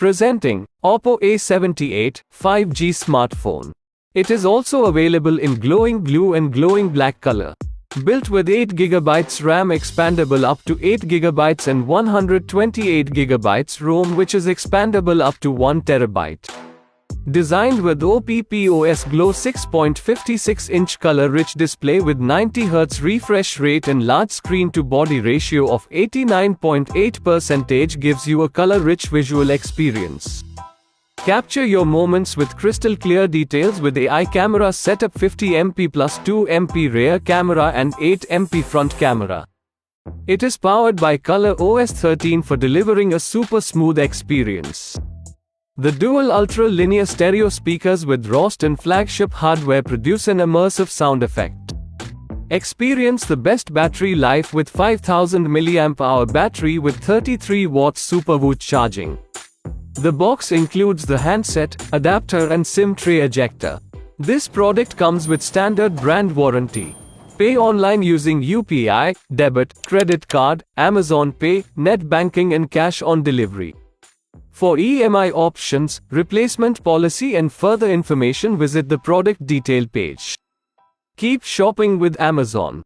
Presenting Oppo A78 5G smartphone. It is also available in glowing blue and glowing black color. Built with 8GB RAM, expandable up to 8GB, and 128GB ROM, which is expandable up to 1TB. Designed with OPPO Glow 6.56-inch color-rich display with 90Hz refresh rate and large screen-to-body ratio of 89.8% gives you a color-rich visual experience. Capture your moments with crystal clear details with AI camera setup, 50MP plus 2MP rear camera and 8MP front camera. It is powered by ColorOS 13 for delivering a super smooth experience. The dual ultra-linear stereo speakers with ROST and flagship hardware produce an immersive sound effect. Experience the best battery life with 5000 mAh battery with 33 watts SUPERVOOC charging. The box includes the handset, adapter and SIM tray ejector. This product comes with standard brand warranty. Pay online using UPI, debit, credit card, Amazon Pay, net banking and cash on delivery. For EMI options, replacement policy and further information, visit the product detail page. Keep shopping with Amazon.